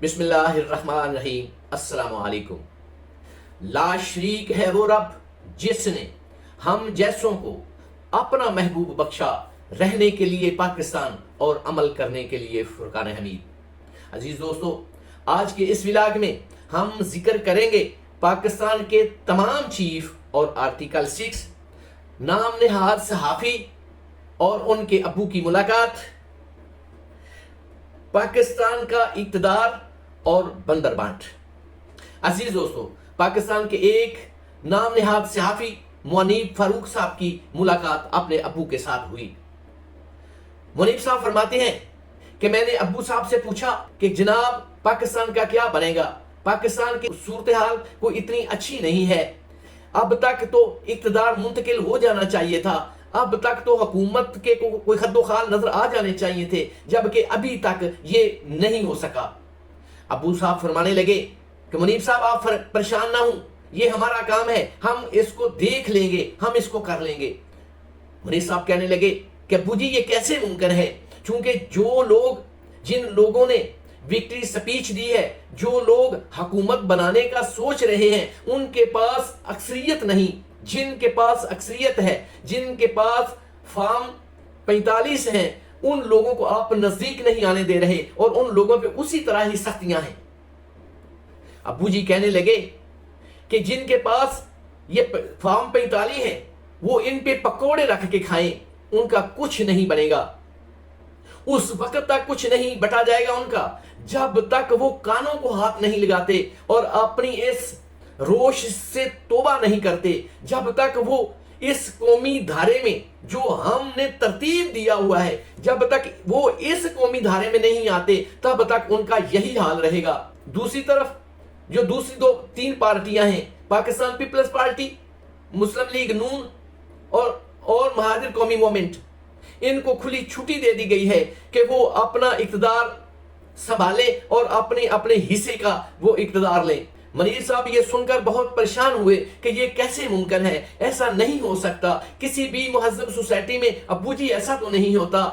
बिस्मिल्लाहिर्रहमानिर्रहीम। अस्सलाम वालेकुम। ला शरीक है वो रब जिसने हम जैसों को अपना महबूब बख्शा, रहने के लिए पाकिस्तान और अमल करने के लिए फुरकान हमीद। अजीज दोस्तों, आज के इस व्लॉग में हम जिक्र करेंगे पाकिस्तान के तमाम चीफ और आर्टिकल 6 नाम नहाद सहाफ़ी और उनके अबू की मुलाकात, पाकिस्तान का इक़्तिदार और बंदर बांट। अजीज दोस्तों, पाकिस्तान के एक नाम नहाद सहाफ़ी मुनीब फारूक साहब की मुलाकात अपने अबू के साथ हुई। मुनीब साहब फरमाते हैं कि मैंने अबू साहब से पूछा कि जनाब पाकिस्तान का क्या बनेगा, पाकिस्तान की सूरत हाल कोई इतनी अच्छी नहीं है, अब तक तो इक़्तिदार मुंतकिल हो जाना चाहिए था, अब तक तो हुकूमत के कोई खद्दोखाल नजर आ जाने चाहिए थे, जबकि अभी तक ये नहीं हो सका। अबू साहब फरमाने लगे कि मुनीब साहब आप परेशान ना हो, ये हमारा काम है, हम इसको देख लेंगे, हम इसको कर लेंगे। मुनीब साहब कहने लगे कि अबू जी ये कैसे मुमकिन है, क्योंकि जिन लोगों ने विक्ट्री स्पीच दी है, जो लोग हुकूमत बनाने का सोच रहे हैं, उनके पास अक्सरियत नहीं। जिनके पास अक्सरियत है, जिनके पास फार्म 45 हैं, उन लोगों को आप नजदीक नहीं आने दे रहे और उन लोगों पे उसी तरह ही सख्तियां हैं। अबू जी कहने लगे कि जिनके पास ये फार्म 45 है, वो इन पे पकोड़े रख के खाएं, उनका कुछ नहीं बनेगा। उस वक्त तक कुछ नहीं बटा जाएगा उनका जब तक वो कानों को हाथ नहीं लगाते और अपनी इस रोश से तौबा नहीं करते, जब तक वो इस कौमी धारे में जो हमने तरतीब दिया हुआ है, जब तक वो इस कौमी धारे में नहीं आते, तब तक उनका यही हाल रहेगा। दूसरी तरफ जो दूसरी 2-3 पार्टियां हैं, पाकिस्तान पीपल्स पार्टी, मुस्लिम लीग नून और महाजिर कौमी मूवमेंट, इनको खुली छुट्टी दे दी गई है कि वो अपना इक़्तिदार संभाले और अपने अपने हिस्से का वो इक़्तिदार लें। मनीर साहब ये सुनकर बहुत परेशान हुए कि ये कैसे मुमकिन है, ऐसा नहीं हो सकता, किसी भी मुहज़्ज़ब सोसाइटी में अबू जी ऐसा तो नहीं होता।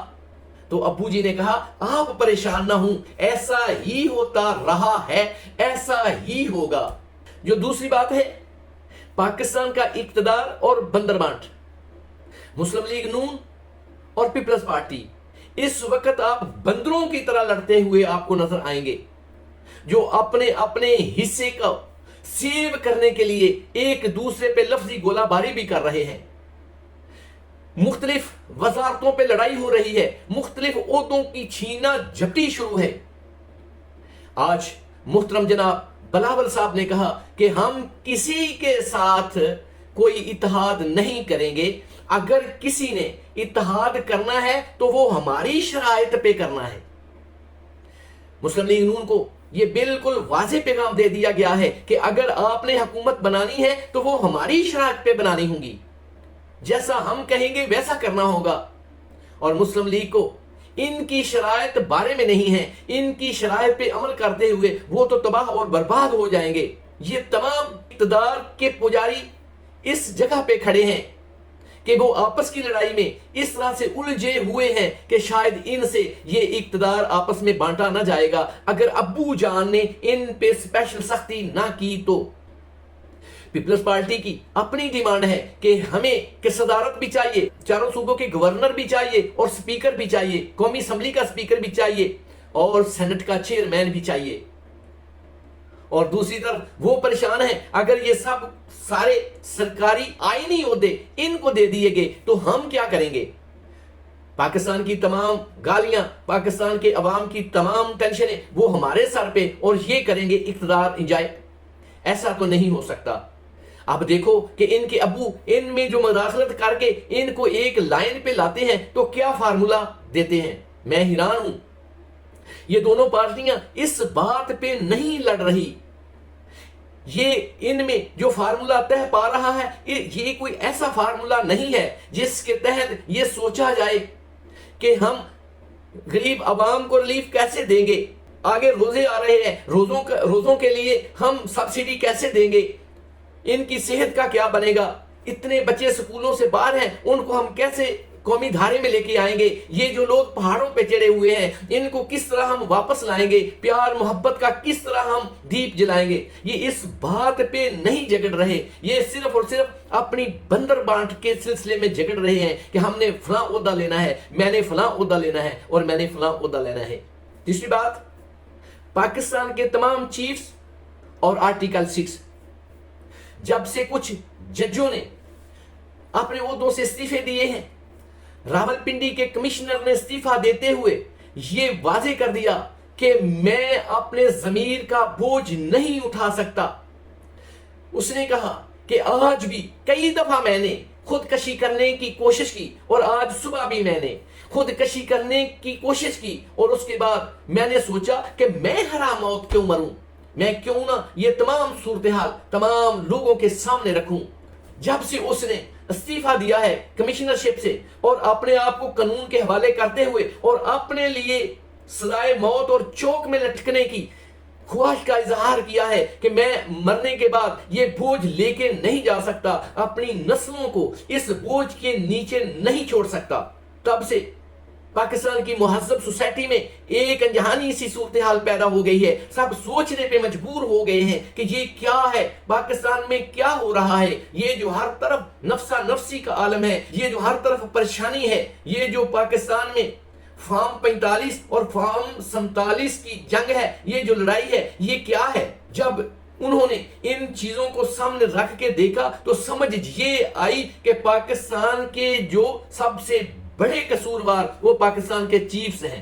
तो अबू जी ने कहा आप परेशान ना हो, ऐसा ही होता रहा है, ऐसा ही होगा। जो दूसरी बात है पाकिस्तान का इक़्तिदार और बंदर बांट, मुस्लिम लीग नून और पीपल्स पार्टी, इस वक्त आप बंदरों की तरह लड़ते हुए आपको नजर आएंगे, जो अपने अपने हिस्से का सेव करने के लिए एक दूसरे पे लफ्जी गोलाबारी भी कर रहे हैं। मुख्तलिफ वजारतों पे लड़ाई हो रही है, मुख्तलिफ ओहदों की छीना झपटी शुरू है। आज मुहतरम जनाब बिलावल साहब ने कहा कि हम किसी के साथ कोई इत्तेहाद नहीं करेंगे, अगर किसी ने इत्तेहाद करना है तो वो हमारी शराइत पे करना है। मुस्लिम लीग नून को ये बिल्कुल वाज़ेह पैगाम दे दिया गया है कि अगर आपने हुकूमत बनानी है तो वो हमारी शराइत पे बनानी होगी, जैसा हम कहेंगे वैसा करना होगा। और मुस्लिम लीग को इनकी शराइत बारे में नहीं है, इनकी शराइत पे अमल करते हुए वो तो तबाह और बर्बाद हो जाएंगे। ये तमाम इक़्तिदार के पुजारी इस जगह पे खड़े हैं कि वो आपस की लड़ाई में इस तरह से उलझे हुए हैं कि शायद इनसे ये इक़्तिदार आपस में बांटा ना जाएगा अगर अब्बू जान ने इन पे स्पेशल सख्ती ना की तो। पीपल्स पार्टी की अपनी डिमांड है कि हमें कि सदारत भी चाहिए, चारों सूबों के गवर्नर भी चाहिए और स्पीकर भी चाहिए, कौमी असम्बली का स्पीकर भी चाहिए और सेनेट का चेयरमैन भी चाहिए। और दूसरी तरफ वो परेशान है, अगर ये सब सारे सरकारी आईनी ओहदे इनको दे दिए गए तो हम क्या करेंगे। पाकिस्तान की तमाम गालियां, पाकिस्तान के अवाम की तमाम टेंशनें वो हमारे सर पे, और ये करेंगे इक़्तिदार इंजॉय। ऐसा तो नहीं हो सकता। अब देखो कि इनके अबू इनमें जो मुदाखलत करके इनको एक लाइन पे लाते हैं तो क्या फार्मूला देते हैं। मैं हैरान हूं, ये दोनों पार्टियां इस बात पे नहीं लड़ रही। ये इनमें जो फार्मूला तय पा रहा है, ये कोई ऐसा फार्मूला नहीं है जिसके तहत ये सोचा जाए कि हम गरीब आवाम को रिलीफ कैसे देंगे, आगे रोजे आ रहे हैं, रोजों के लिए हम सब्सिडी कैसे देंगे, इनकी सेहत का क्या बनेगा, इतने बच्चे स्कूलों से बाहर हैं, उनको हम कैसे कौमी धारे में लेके आएंगे, ये जो लोग पहाड़ों पे चढ़े हुए हैं इनको किस तरह हम वापस लाएंगे, प्यार मोहब्बत का किस तरह हम दीप जलाएंगे। ये इस बात पे नहीं झगड़ रहे, ये सिर्फ और सिर्फ अपनी बंदर बांट के सिलसिले में झगड़ रहे हैं कि हमने फलां ओहदा लेना है, मैंने फलां ओहदा लेना है और मैंने फलां ओहदा लेना है। तीसरी बात, पाकिस्तान के तमाम चीफ्स और आर्टिकल 6, जब से कुछ जजों ने अपने ओहदों से इस्तीफे दिए हैं, रावलपिंडी के कमिश्नर ने इस्तीफा देते हुए ये वाजे कर दिया कि मैं अपने जमीर का बोझ नहीं उठा सकता। उसने कहा कि आज भी कई दफा मैंने खुदकशी करने की कोशिश की और आज सुबह भी मैंने खुदकशी करने की कोशिश की और उसके बाद मैंने सोचा कि मैं हराम मौत क्यों मरूं, मैं क्यों ना ये तमाम सूरत हाल तमाम लोगों के सामने रखूं। जब से उसने इस्तीफा दिया है कमिश्नरशिप से और अपने आप को कानून के हवाले करते हुए और अपने लिए सजाए मौत और चौक में लटकने की ख्वाहिश का इजहार किया है कि मैं मरने के बाद ये बोझ लेके नहीं जा सकता, अपनी नस्लों को इस बोझ के नीचे नहीं छोड़ सकता, तब से पाकिस्तान की मुहज्जब सोसाइटी में एक अनजहानी सी सूरत हाल पैदा हो गई है। सब सोचने पे मजबूर हो गए हैं कि ये क्या है, पाकिस्तान में क्या हो रहा है। ये जो हर तरफ नफ्सा नफ्सी का आलम है, ये जो हर तरफ परेशानी है, ये जो पाकिस्तान में फार्म 45 और फार्म 47 की जंग है, ये जो लड़ाई है, ये क्या है। जब उन्होंने इन चीजों को सामने रख के देखा तो समझ ये आई कि पाकिस्तान के जो सबसे बड़े कसूरवार वो पाकिस्तान के चीफ्स हैं।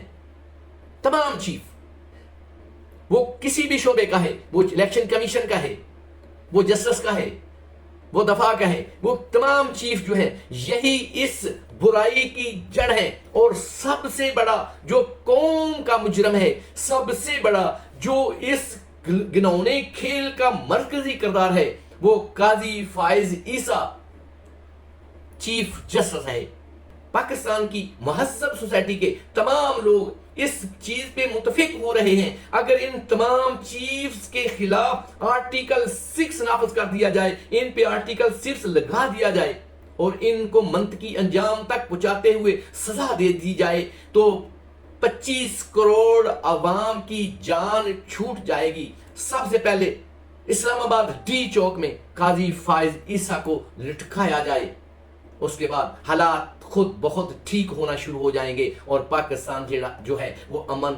तमाम चीफ, वो किसी भी शोबे का है, वो इलेक्शन कमीशन का है, वो जस्टिस का है, वो दफा का है, वो तमाम चीफ जो है यही इस बुराई की जड़ है। और सबसे बड़ा जो कौम का मुजरम है, सबसे बड़ा जो इस घिनौने खेल का मरकजी किरदार है, वो काजी फाइज ईसा चीफ जस्टिस है। पाकिस्तान की महज़ब सोसाइटी के तमाम लोग इस चीज पे मुतफिक हो रहे हैं। अगर इन तमाम चीफ्स के खिलाफ आर्टिकल 6 नाफिज कर दिया जाए, इन पे आर्टिकल 6 लगा दिया जाए और इनको मंतकी अंजाम तक पहुंचाते हुए सजा दे दी जाए तो 25 करोड़ अवाम की जान छूट जाएगी। सबसे पहले इस्लामाबाद डी चौक में काजी फाइज ईसा को लटकाया जाए, उसके बाद हालात खुद बहुत ठीक होना शुरू हो जाएंगे और पाकिस्तान जो है वो अमन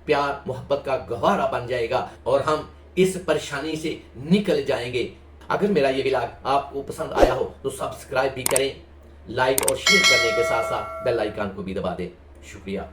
प्यार मोहब्बत का गहवारा बन जाएगा और हम इस परेशानी से निकल जाएंगे। अगर मेरा ये व्लॉग आपको पसंद आया हो तो सब्सक्राइब भी करें, लाइक और शेयर करने के साथ साथ बेल आइकन को भी दबा दें। शुक्रिया।